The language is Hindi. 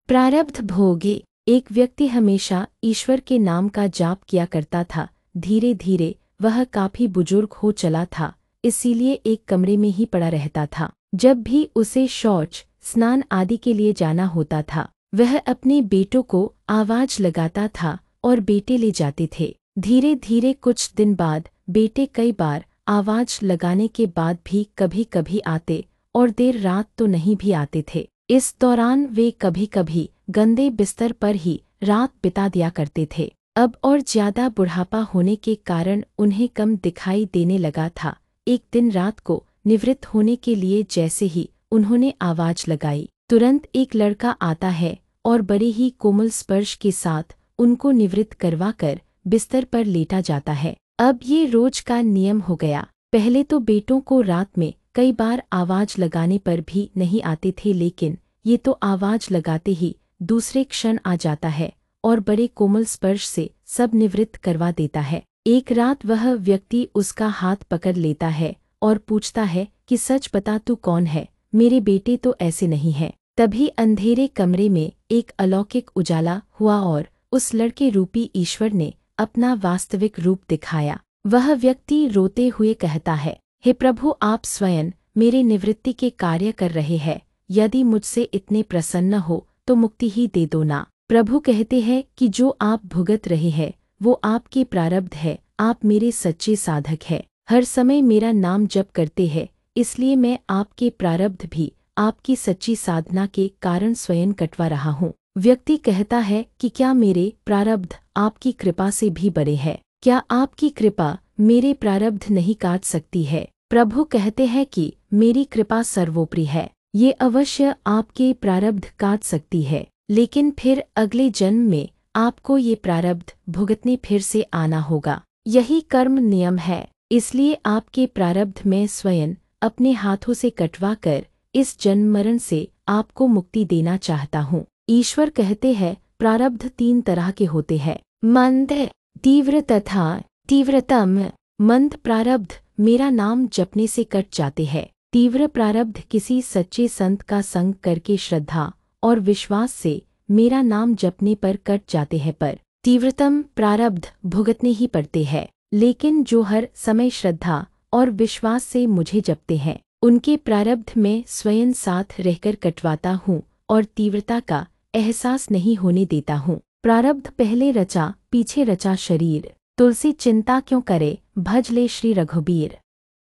प्रारब्ध भोगे। एक व्यक्ति हमेशा ईश्वर के नाम का जाप किया करता था। धीरे धीरे वह काफी बुजुर्ग हो चला था, इसीलिए एक कमरे में ही पड़ा रहता था। जब भी उसे शौच, स्नान आदि के लिए जाना होता था, वह अपने बेटों को आवाज लगाता था और बेटे ले जाते थे। धीरे धीरे कुछ दिन बाद बेटे कई बार आवाज लगाने के बाद भी कभी कभी आते और देर रात तो नहीं भी आते थे। इस दौरान वे कभी कभी गंदे बिस्तर पर ही रात बिता दिया करते थे। अब और ज्यादा बुढ़ापा होने के कारण उन्हें कम दिखाई देने लगा था। एक दिन रात को निवृत्त होने के लिए जैसे ही उन्होंने आवाज लगाई, तुरंत एक लड़का आता है और बड़े ही कोमल स्पर्श के साथ उनको निवृत्त करवाकर बिस्तर पर लेटा जाता है। अब ये रोज का नियम हो गया। पहले तो बेटों को रात में कई बार आवाज लगाने पर भी नहीं आते थे, लेकिन ये तो आवाज लगाते ही दूसरे क्षण आ जाता है और बड़े कोमल स्पर्श से सब निवृत्त करवा देता है। एक रात वह व्यक्ति उसका हाथ पकड़ लेता है और पूछता है कि सच बता, तू कौन है? मेरे बेटे तो ऐसे नहीं है। तभी अंधेरे कमरे में एक अलौकिक उजाला हुआ और उस लड़के रूपी ईश्वर ने अपना वास्तविक रूप दिखाया। वह व्यक्ति रोते हुए कहता है, हे प्रभु, आप स्वयं मेरे निवृत्ति के कार्य कर रहे हैं। यदि मुझसे इतने प्रसन्न हो तो मुक्ति ही दे दो ना। प्रभु कहते हैं कि जो आप भुगत रहे हैं वो आपके प्रारब्ध है। आप मेरे सच्चे साधक हैं, हर समय मेरा नाम जप करते हैं, इसलिए मैं आपके प्रारब्ध भी आपकी सच्ची साधना के कारण स्वयं कटवा रहा हूँ। व्यक्ति कहता है कि क्या मेरे प्रारब्ध आपकी कृपा से भी बड़े हैं? क्या आपकी कृपा मेरे प्रारब्ध नहीं काट सकती है? प्रभु कहते हैं कि मेरी कृपा सर्वोपरि है, ये अवश्य आपके प्रारब्ध काट सकती है, लेकिन फिर अगले जन्म में आपको ये प्रारब्ध भुगतने फिर से आना होगा। यही कर्म नियम है, इसलिए आपके प्रारब्ध में स्वयं अपने हाथों से कटवा कर इस जन्म मरण से आपको मुक्ति देना चाहता हूँ। ईश्वर कहते हैं प्रारब्ध 3 तरह के होते हैं, मंद, तीव्र तथा तीव्रतम। मंद प्रारब्ध मेरा नाम जपने से कट जाते हैं। तीव्र प्रारब्ध किसी सच्चे संत का संग करके श्रद्धा और विश्वास से मेरा नाम जपने पर कट जाते हैं, पर तीव्रतम प्रारब्ध भुगतने ही पड़ते हैं। लेकिन जो हर समय श्रद्धा और विश्वास से मुझे जपते हैं, उनके प्रारब्ध में स्वयं साथ रहकर कटवाता हूँ और तीव्रता का एहसास नहीं होने देता हूँ। प्रारब्ध पहले रचा पीछे रचा शरीर, तुलसी चिंता क्यों करे, भज ले श्री रघुबीर।